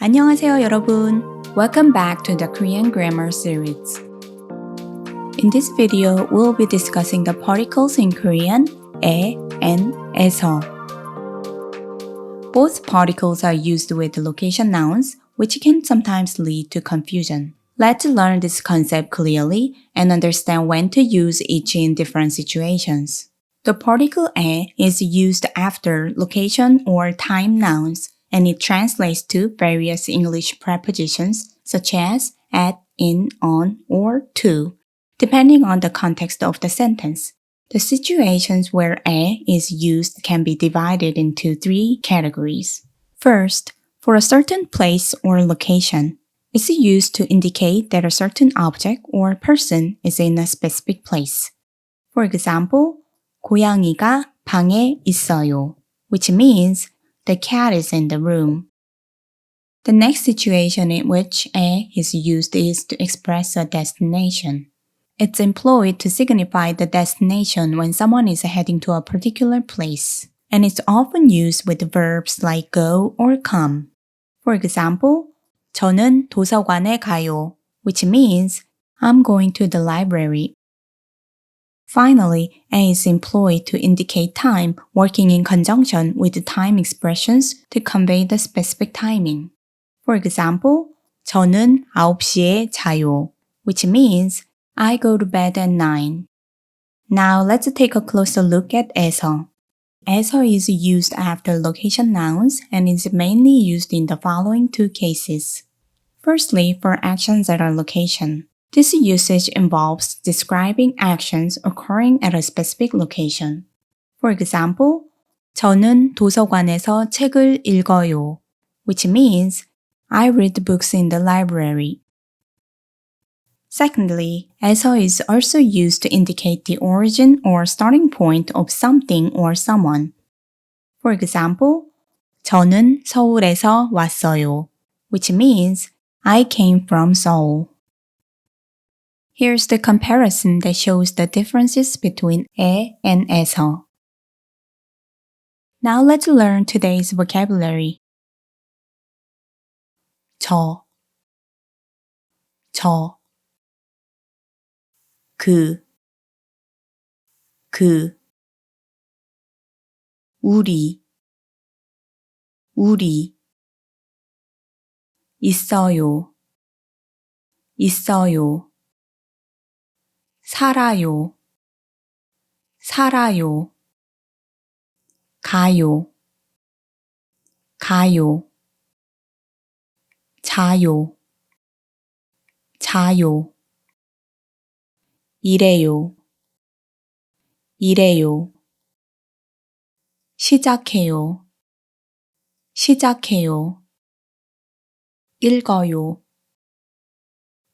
안녕하세요, 여러분. Welcome back to the Korean grammar series. In this video, we'll be discussing the particles in Korean 에 and 에서. Both particles are used with location nouns, which can sometimes lead to confusion. Let's learn this concept clearly and understand when to use each in different situations. The particle 에 is used after location or time nouns, and it translates to various English prepositions such as at, in, on, or to, depending on the context of the sentence. The situations where 에 is used can be divided into three categories. First, for a certain place or location, it's used to indicate that a certain object or person is in a specific place. For example, 고양이가 방에 있어요, which means the cat is in the room. The next situation in which 에 is used is to express a destination. It's employed to signify the destination when someone is heading to a particular place, and it's often used with verbs like go or come. For example, 저는 도서관에 가요, which means I'm going to the library. Finally, 에 is employed to indicate time, working in conjunction with the time expressions to convey the specific timing. For example, 저는 9시에 자요, which means I go to bed at 9. Now let's take a closer look at 에서. 에서 is used after location nouns and is mainly used in the following two cases. Firstly, for actions at a location. This usage involves describing actions occurring at a specific location. For example, 저는 도서관에서 책을 읽어요, which means I read books in the library. Secondly, 에서 is also used to indicate the origin or starting point of something or someone. For example, 저는 서울에서 왔어요, which means I came from Seoul. Here's the comparison that shows the differences between 에 and 에서. Now let's learn today's vocabulary. 저, 그, 우리, 있어요, 살아요, 가요, 자요, 이래요, 시작해요,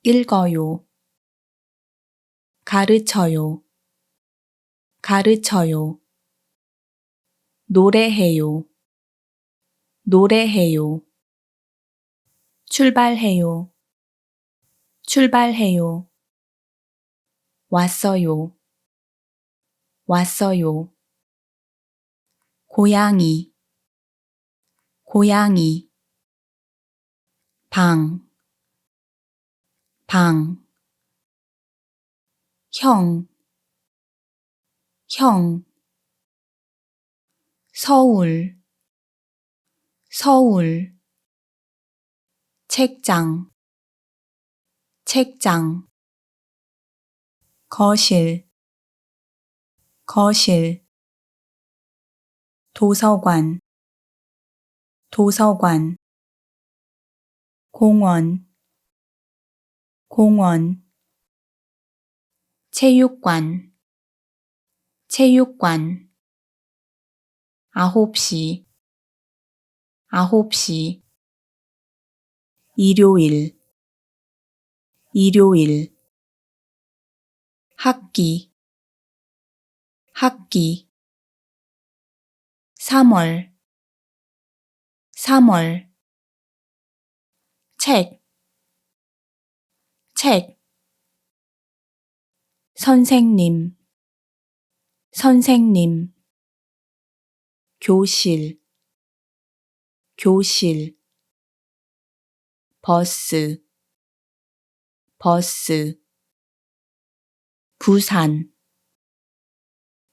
읽어요, 가르쳐요, 노래해요, 출발해요, 왔어요, 고양이, 방, 형, 서울, 책장, 거실, 도서관, 공원, 체육관, 9시, 일요일, 학기, 3월, 책, 선생님, 교실, 버스, 버스. 부산,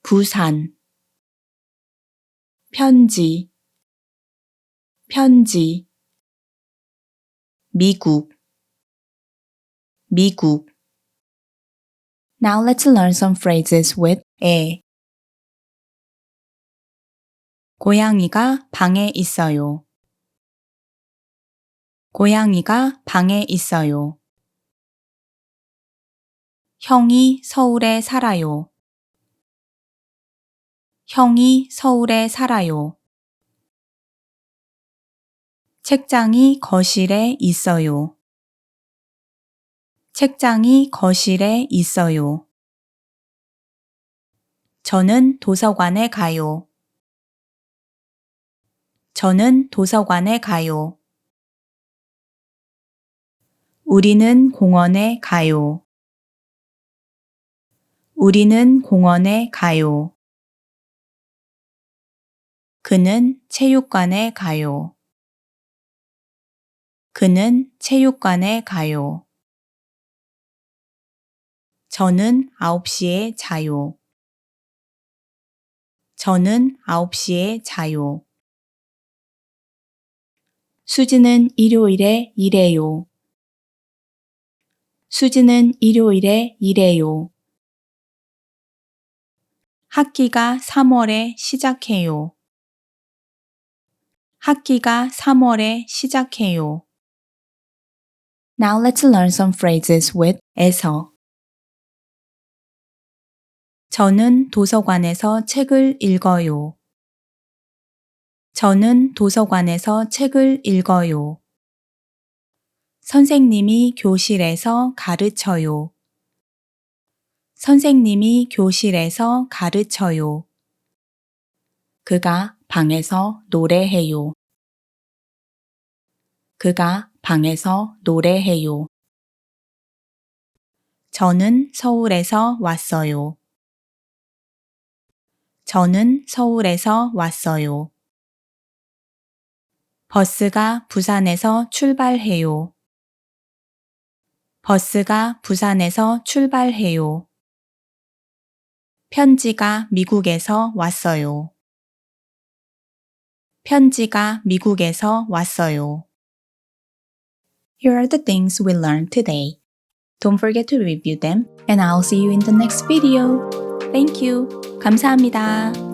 부산. 편지, 편지. 미국, 미국. Now let's learn some phrases with 에. 고양이가 방에 있어요. 고양이가 방에 있어요. 형이 서울에 살아요. 형이 서울에 살아요. 책장이 거실에 있어요. 책장이 거실에 있어요. 저는 도서관에 가요. 저는 도서관에 가요. 우리는 공원에 가요. 우리는 공원에 가요. 그는 체육관에 가요. 그는 체육관에 가요. 저는 9시에 자요. 저는 9시에 자요. 수지는 일요일에 일해요. 수지는 일요일에 일해요. 학기가 3월에 시작해요. 학기가 3월에 시작해요. Now let's learn some phrases with 에서. 저는 도서관에서 책을 읽어요. 저는 도서관에서 책을 읽어요. 선생님이 교실에서 가르쳐요. 선생님이 교실에서 가르쳐요. 그가 방에서 노래해요. 그가 방에서 노래해요. 저는 서울에서 왔어요. 저는 서울에서 왔어요. 버스가 부산에서 출발해요. 버스가 부산에서 출발해요. 편지가 미국에서 왔어요. 편지가 미국에서 왔어요. Here are the things we learned today. Don't forget to review them, and I'll see you in the next video. Thank you. 감사합니다.